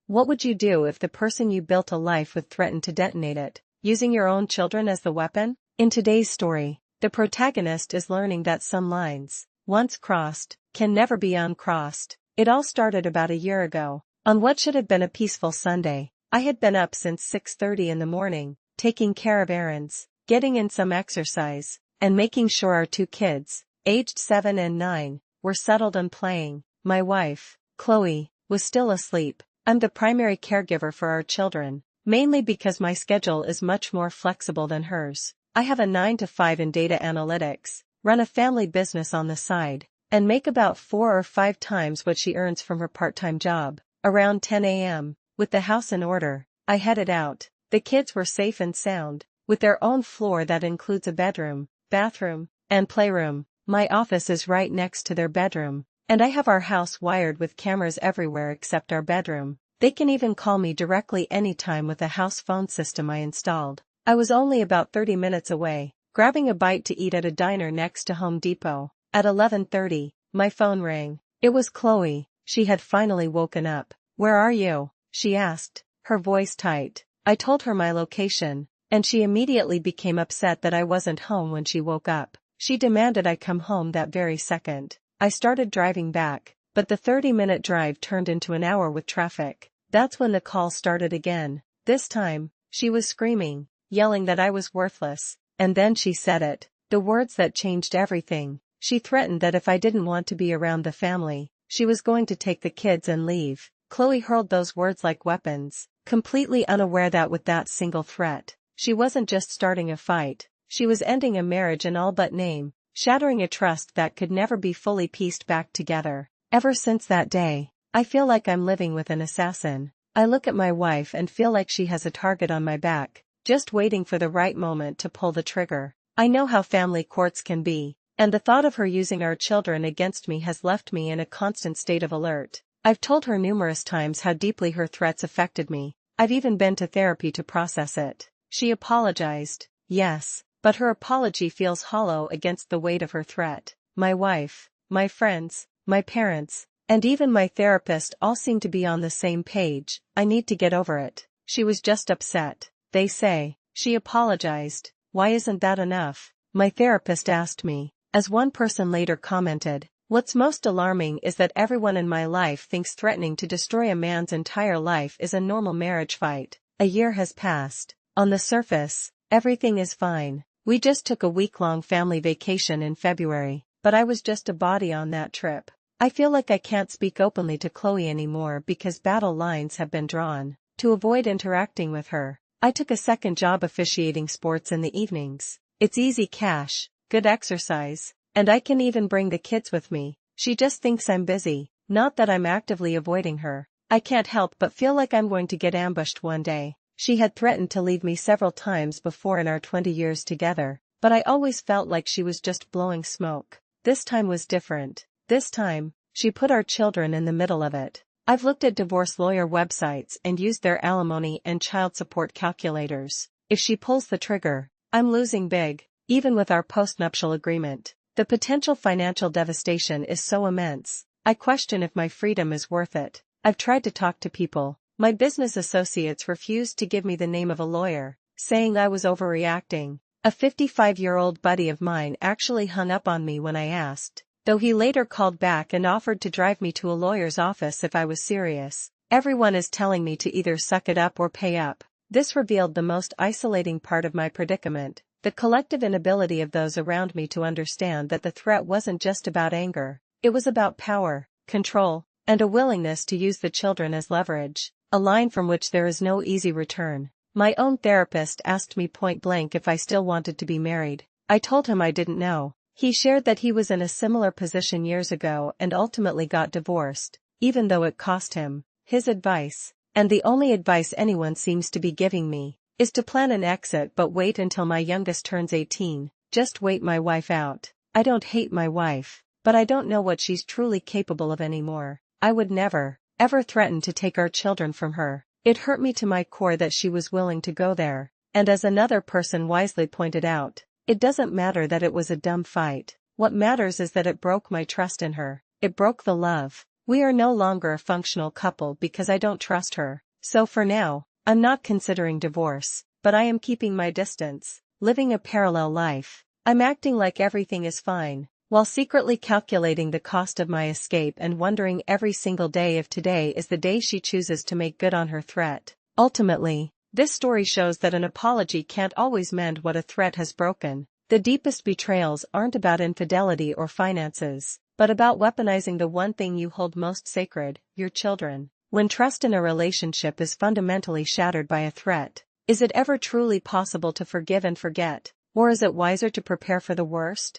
What would you do if the person you built a life with threatened to detonate it, using your own children as the weapon? In today's story, the protagonist is learning that some lines, once crossed, can never be uncrossed. It all started about a year ago. On what should have been a peaceful Sunday, I had been up since 6:30 in the morning, taking care of errands, getting in some exercise, and making sure our two kids, aged 7 and 9, were settled and playing. My wife, Chloe, was still asleep. I'm the primary caregiver for our children, mainly because my schedule is much more flexible than hers. I have a 9 to 5 in data analytics, run a family business on the side, and make about 4 or 5 times what she earns from her part-time job. Around 10 a.m., with the house in order, I headed out. The kids were safe and sound, with their own floor that includes a bedroom, bathroom, and playroom. My office is right next to their bedroom, and I have our house wired with cameras everywhere except our bedroom. They can even call me directly anytime with a house phone system I installed. I was only about 30 minutes away, grabbing a bite to eat at a diner next to Home Depot. At 11:30, my phone rang. It was Chloe. She had finally woken up. "Where are you?" she asked, her voice tight. I told her my location, and she immediately became upset that I wasn't home when she woke up. She demanded I come home that very second. I started driving back, but the 30-minute drive turned into an hour with traffic. That's when the call started again. This time, she was screaming, yelling that I was worthless, and then she said it, the words that changed everything. She threatened that if I didn't want to be around the family, she was going to take the kids and leave. Chloe hurled those words like weapons, completely unaware that with that single threat, she wasn't just starting a fight, she was ending a marriage in all but name, shattering a trust that could never be fully pieced back together. Ever since that day, I feel like I'm living with an assassin. I look at my wife and feel like she has a target on my back, just waiting for the right moment to pull the trigger. I know how family courts can be, and the thought of her using our children against me has left me in a constant state of alert. I've told her numerous times how deeply her threats affected me. I've even been to therapy to process it. She apologized, yes, but her apology feels hollow against the weight of her threat. My wife, my friends, my parents, and even my therapist all seem to be on the same page. I need to get over it. She was just upset, they say. She apologized. Why isn't that enough? My therapist asked me. As one person later commented, what's most alarming is that everyone in my life thinks threatening to destroy a man's entire life is a normal marriage fight. A year has passed. On the surface, everything is fine. We just took a week-long family vacation in February, but I was just a body on that trip. I feel like I can't speak openly to Chloe anymore because battle lines have been drawn. To avoid interacting with her, I took a second job officiating sports in the evenings. It's easy cash, good exercise, and I can even bring the kids with me. She just thinks I'm busy, not that I'm actively avoiding her. I can't help but feel like I'm going to get ambushed one day. She had threatened to leave me several times before in our 20 years together, but I always felt like she was just blowing smoke. This time was different. This time, she put our children in the middle of it. I've looked at divorce lawyer websites and used their alimony and child support calculators. If she pulls the trigger, I'm losing big, even with our postnuptial agreement. The potential financial devastation is so immense. I question if my freedom is worth it. I've tried to talk to people. My business associates refused to give me the name of a lawyer, saying I was overreacting. A 55-year-old buddy of mine actually hung up on me when I asked, though he later called back and offered to drive me to a lawyer's office if I was serious. Everyone is telling me to either suck it up or pay up. This revealed the most isolating part of my predicament, the collective inability of those around me to understand that the threat wasn't just about anger, it was about power, control, and a willingness to use the children as leverage, a line from which there is no easy return. My own therapist asked me point blank if I still wanted to be married. I told him I didn't know. He shared that he was in a similar position years ago and ultimately got divorced, even though it cost him. His advice, and the only advice anyone seems to be giving me, is to plan an exit but wait until my youngest turns 18, just wait my wife out. I don't hate my wife, but I don't know what she's truly capable of anymore. I would never, ever threaten to take our children from her. It hurt me to my core that she was willing to go there, and as another person wisely pointed out, it doesn't matter that it was a dumb fight. What matters is that it broke my trust in her. It broke the love. We are no longer a functional couple because I don't trust her. So for now, I'm not considering divorce, but I am keeping my distance, living a parallel life. I'm acting like everything is fine, while secretly calculating the cost of my escape and wondering every single day if today is the day she chooses to make good on her threat. Ultimately, this story shows that an apology can't always mend what a threat has broken. The deepest betrayals aren't about infidelity or finances, but about weaponizing the one thing you hold most sacred, your children. When trust in a relationship is fundamentally shattered by a threat, is it ever truly possible to forgive and forget, or is it wiser to prepare for the worst?